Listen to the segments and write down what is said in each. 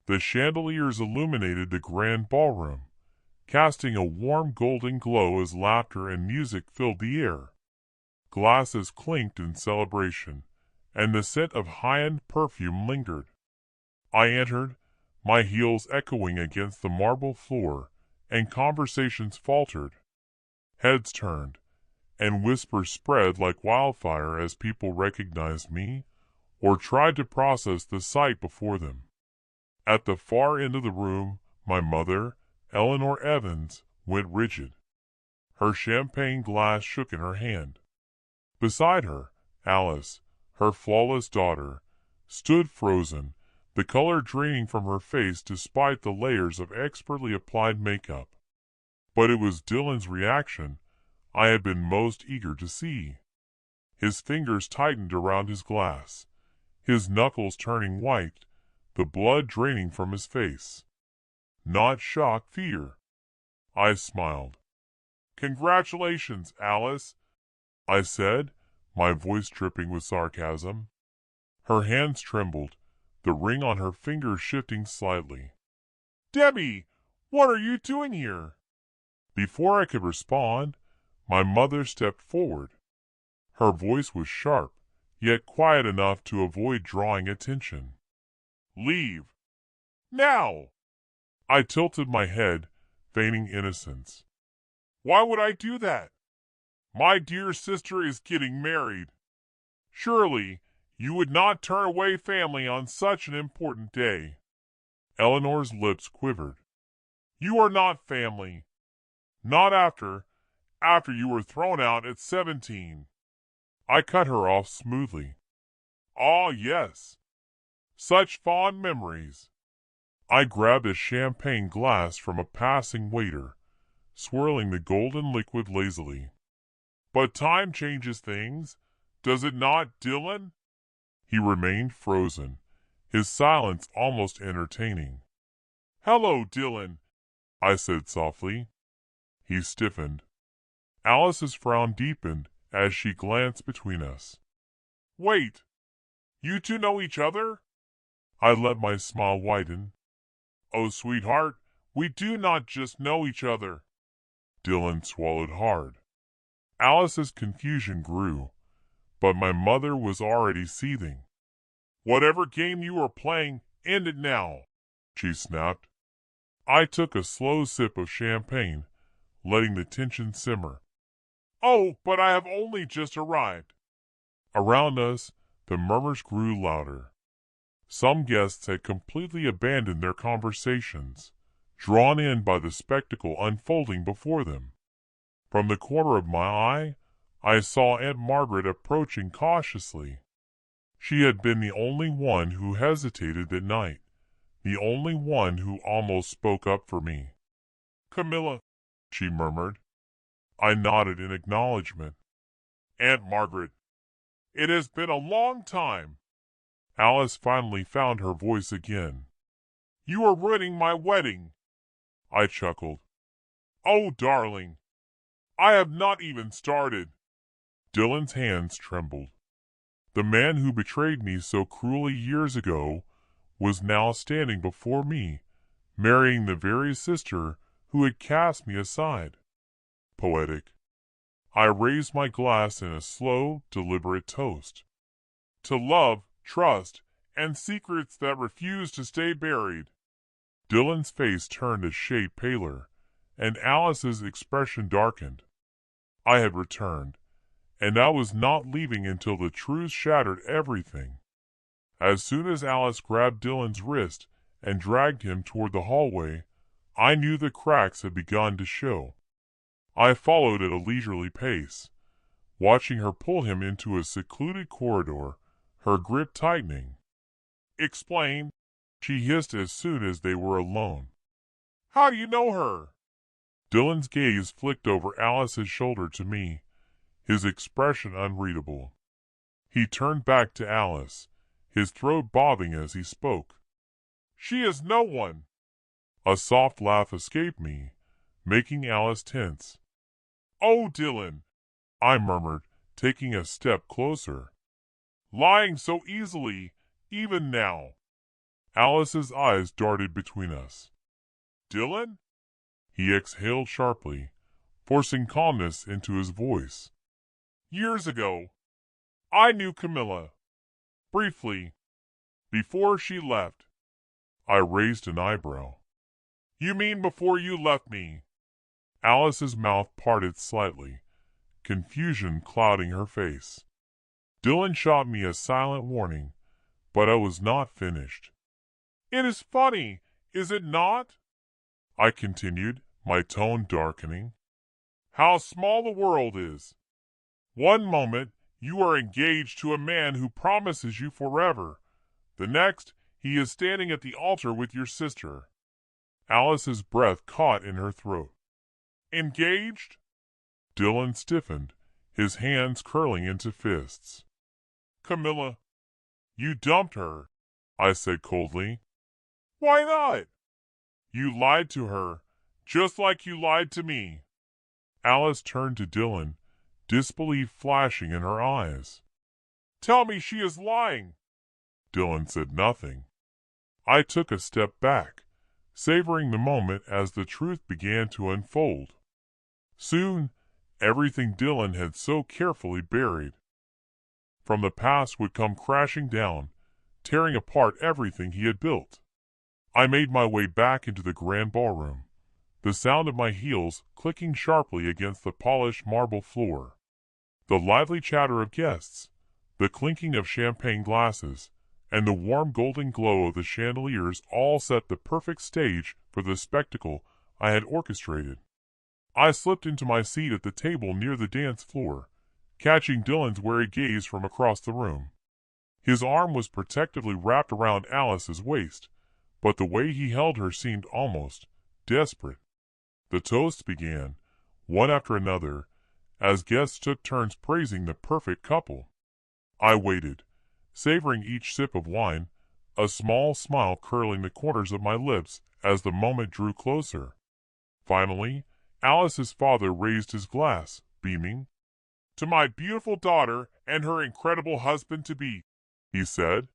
The chandeliers illuminated the grand ballroom, casting a warm golden glow as laughter and music filled the air. Glasses clinked in celebration, and the scent of high-end perfume lingered. I entered, my heels echoing against the marble floor, and conversations faltered. Heads turned, and whispers spread like wildfire as people recognized me or tried to process the sight before them. At the far end of the room, my mother, Eleanor Evans, went rigid. Her champagne glass shook in her hand. Beside her, Alice, her flawless daughter, stood frozen, the color draining from her face despite the layers of expertly applied makeup. But it was Dylan's reaction I had been most eager to see. His fingers tightened around his glass, his knuckles turning white, the blood draining from his face. Not shock, fear. I smiled. "Congratulations, Alice," I said, my voice dripping with sarcasm. Her hands trembled, the ring on her finger shifting slightly. "Debbie, what are you doing here?" Before I could respond, my mother stepped forward. Her voice was sharp, yet quiet enough to avoid drawing attention. "Leave. Now!" I tilted my head, feigning innocence. "Why would I do that? My dear sister is getting married. Surely you would not turn away family on such an important day." Eleanor's lips quivered. "You are not family. Not after you were thrown out at 17. I cut her off smoothly. "Ah, yes. Such fond memories." I grabbed a champagne glass from a passing waiter, swirling the golden liquid lazily. "But time changes things, does it not, Dylan?" He remained frozen, his silence almost entertaining. "Hello, Dylan," I said softly. He stiffened. Alice's frown deepened as she glanced between us. "Wait, you two know each other?" I let my smile widen. "Oh, sweetheart, we do not just know each other." Dylan swallowed hard. Alice's confusion grew, but my mother was already seething. "Whatever game you are playing, end it now," she snapped. I took a slow sip of champagne, letting the tension simmer. "Oh, but I have only just arrived." Around us, the murmurs grew louder. Some guests had completely abandoned their conversations, drawn in by the spectacle unfolding before them. From the corner of my eye, I saw Aunt Margaret approaching cautiously. She had been the only one who hesitated that night, the only one who almost spoke up for me. "Camilla," she murmured. I nodded in acknowledgement. "Aunt Margaret, it has been a long time." Alice finally found her voice again. "You are ruining my wedding." I chuckled. "Oh, darling, I have not even started." Dylan's hands trembled. The man who betrayed me so cruelly years ago was now standing before me, marrying the very sister who had cast me aside. Poetic. I raised my glass in a slow, deliberate toast. "To love, trust, and secrets that refuse to stay buried." Dylan's face turned a shade paler, and Alice's expression darkened. I had returned, and I was not leaving until the truth shattered everything. As soon as Alice grabbed Dylan's wrist and dragged him toward the hallway, I knew the cracks had begun to show. I followed at a leisurely pace, watching her pull him into a secluded corridor, her grip tightening. "Explain," she hissed as soon as they were alone. "How do you know her?" Dylan's gaze flicked over Alice's shoulder to me, his expression unreadable. He turned back to Alice, his throat bobbing as he spoke. "She is no one." A soft laugh escaped me, making Alice tense. "Oh, Dylan," I murmured, taking a step closer. "Lying so easily, even now." Alice's eyes darted between us. Dylan? He exhaled sharply, forcing calmness into his voice. Years ago, I knew Camilla. Briefly, before she left. I raised an eyebrow. You mean before you left me? Alice's mouth parted slightly, confusion clouding her face. Dylan shot me a silent warning, but I was not finished. It is funny, is it not? I continued, my tone darkening. How small the world is. One moment you are engaged to a man who promises you forever. The next, he is standing at the altar with your sister. Alice's breath caught in her throat. Engaged? Dylan stiffened, his hands curling into fists. Camilla, you dumped her, I said coldly. Why not? You lied to her, just like you lied to me. Alice turned to Dylan, disbelief flashing in her eyes. Tell me she is lying. Dylan said nothing. I took a step back, savoring the moment as the truth began to unfold. Soon, everything Dylan had so carefully buried from the past would come crashing down, tearing apart everything he had built. I made my way back into the grand ballroom, the sound of my heels clicking sharply against the polished marble floor. The lively chatter of guests, the clinking of champagne glasses, and the warm golden glow of the chandeliers all set the perfect stage for the spectacle I had orchestrated. I slipped into my seat at the table near the dance floor, catching Dylan's wary gaze from across the room. His arm was protectively wrapped around Alice's waist, but the way he held her seemed almost desperate. The toasts began, one after another, as guests took turns praising the perfect couple. I waited, savoring each sip of wine, a small smile curling the corners of my lips as the moment drew closer. Finally, Alice's father raised his glass, beaming. To my beautiful daughter and her incredible husband-to-be, he said.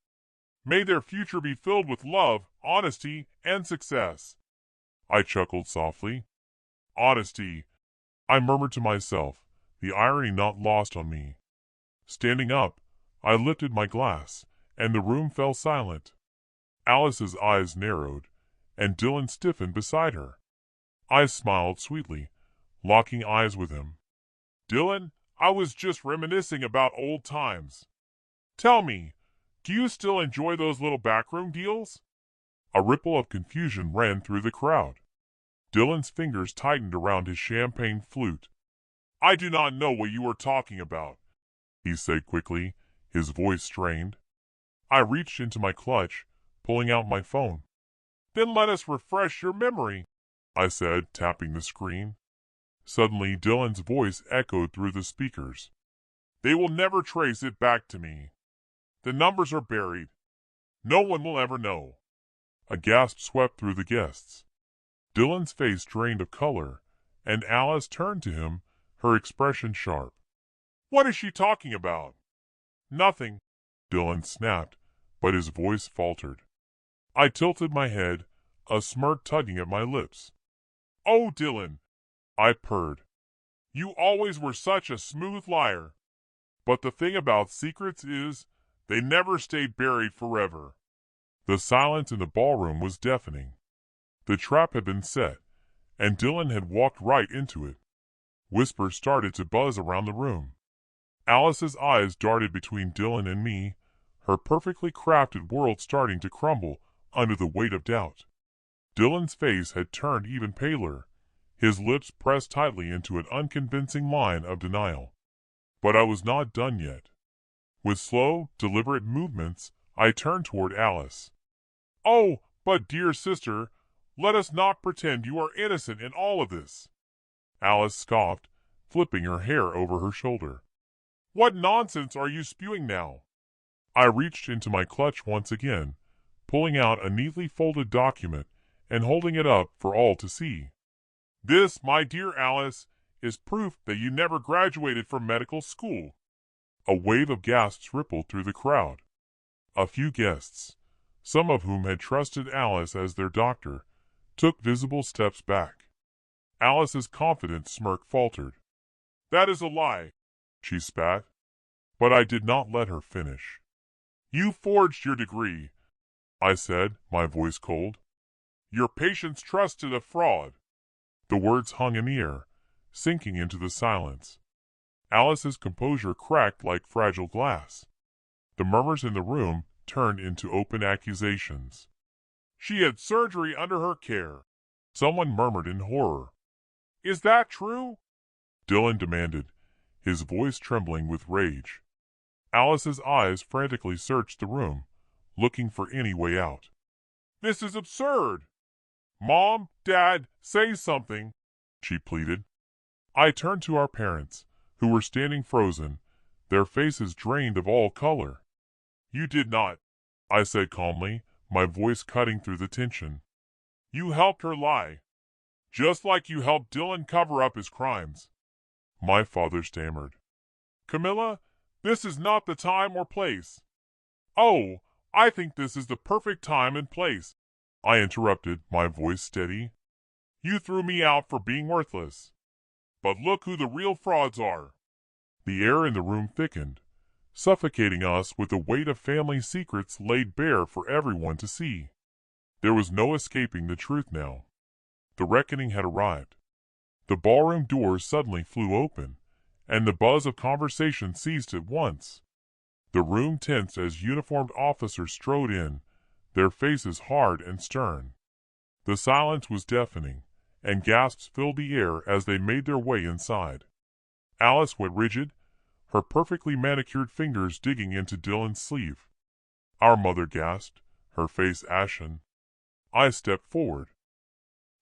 May their future be filled with love, honesty, and success. I chuckled softly. Honesty, I murmured to myself, the irony not lost on me. Standing up, I lifted my glass, and the room fell silent. Alice's eyes narrowed, and Dylan stiffened beside her. I smiled sweetly, locking eyes with him. Dylan, I was just reminiscing about old times. Tell me, do you still enjoy those little backroom deals? A ripple of confusion ran through the crowd. Dylan's fingers tightened around his champagne flute. I do not know what you are talking about, he said quickly, his voice strained. I reached into my clutch, pulling out my phone. Then let us refresh your memory, I said, tapping the screen. Suddenly, Dylan's voice echoed through the speakers. They will never trace it back to me. The numbers are buried. No one will ever know. A gasp swept through the guests. Dylan's face drained of color, and Alice turned to him, her expression sharp. What is she talking about? Nothing, Dylan snapped, but his voice faltered. I tilted my head, a smirk tugging at my lips. Oh, Dylan, I purred. You always were such a smooth liar. But the thing about secrets is, they never stay buried forever. The silence in the ballroom was deafening. The trap had been set, and Dylan had walked right into it. Whispers started to buzz around the room. Alice's eyes darted between Dylan and me, her perfectly crafted world starting to crumble under the weight of doubt. Dylan's face had turned even paler, his lips pressed tightly into an unconvincing line of denial. But I was not done yet. With slow, deliberate movements, I turned toward Alice. Oh, but dear sister, let us not pretend you are innocent in all of this. Alice scoffed, flipping her hair over her shoulder. What nonsense are you spewing now? I reached into my clutch once again, pulling out a neatly folded document and holding it up for all to see. This, my dear Alice, is proof that you never graduated from medical school. A wave of gasps rippled through the crowd. A few guests, some of whom had trusted Alice as their doctor, took visible steps back. Alice's confident smirk faltered. "That is a lie," she spat. But I did not let her finish. "You forged your degree," I said, my voice cold. "Your patients trusted a fraud." The words hung in the air, sinking into the silence. Alice's composure cracked like fragile glass. The murmurs in the room turned into open accusations. "She had surgery under her care," someone murmured in horror. "Is that true?" Dylan demanded, his voice trembling with rage. Alice's eyes frantically searched the room, looking for any way out. "This is absurd! Mom, Dad, say something," she pleaded. I turned to our parents, who were standing frozen, their faces drained of all color. "You did not," I said calmly, my voice cutting through the tension. "You helped her lie, just like you helped Dylan cover up his crimes." My father stammered. "Camilla, this is not the time or place." "Oh, I think this is the perfect time and place," I interrupted, my voice steady. "You threw me out for being worthless. But look who the real frauds are." The air in the room thickened, suffocating us with the weight of family secrets laid bare for everyone to see. There was no escaping the truth now. The reckoning had arrived. The ballroom doors suddenly flew open, and the buzz of conversation ceased at once. The room tensed as uniformed officers strode in, their faces hard and stern. The silence was deafening, and gasps filled the air as they made their way inside. Alice went rigid, her perfectly manicured fingers digging into Dylan's sleeve. Our mother gasped, her face ashen. I stepped forward.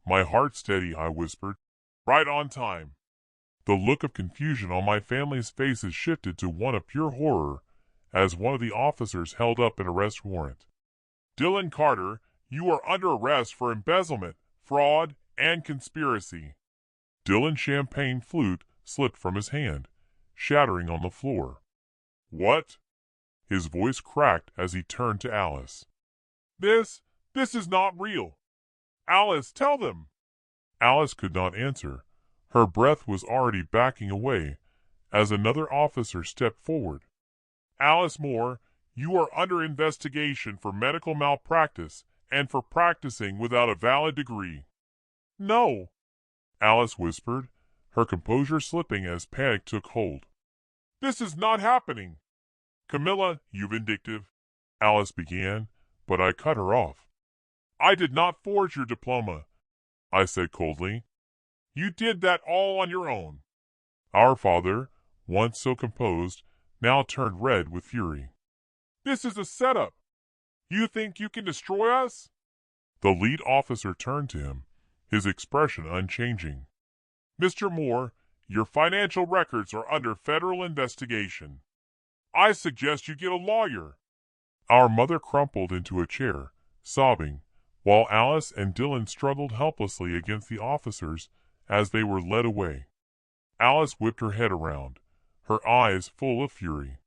"My heart steady," I whispered. "Right on time." The look of confusion on my family's faces shifted to one of pure horror as one of the officers held up an arrest warrant. "Dylan Carter, you are under arrest for embezzlement, fraud, and conspiracy." Dylan's champagne flute slipped from his hand, shattering on the floor. "What?" His voice cracked as he turned to Alice. This is not real. Alice, tell them." Alice could not answer. Her breath was already backing away as another officer stepped forward. "Alice Moore, you are under investigation for medical malpractice and for practicing without a valid degree." "No," Alice whispered, her composure slipping as panic took hold. "This is not happening." "Camilla, you vindictive," Alice began, but I cut her off. "I did not forge your diploma," I said coldly. "You did that all on your own." Our father, once so composed, now turned red with fury. "This is a setup. You think you can destroy us?" The lead officer turned to him, his expression unchanging. "Mr. Moore, your financial records are under federal investigation. I suggest you get a lawyer." Our mother crumpled into a chair, sobbing, while Alice and Dylan struggled helplessly against the officers as they were led away. Alice whipped her head around, her eyes full of fury.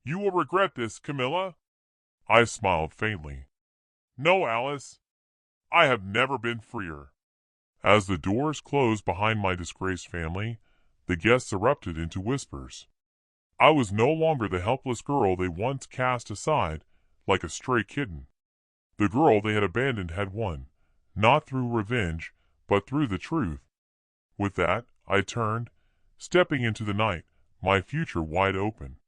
"You will regret this, Camilla." I smiled faintly. "No, Alice. I have never been freer." As the doors closed behind my disgraced family, the guests erupted into whispers. I was no longer the helpless girl they once cast aside like a stray kitten. The girl they had abandoned had won, not through revenge, but through the truth. With that, I turned, stepping into the night, my future wide open.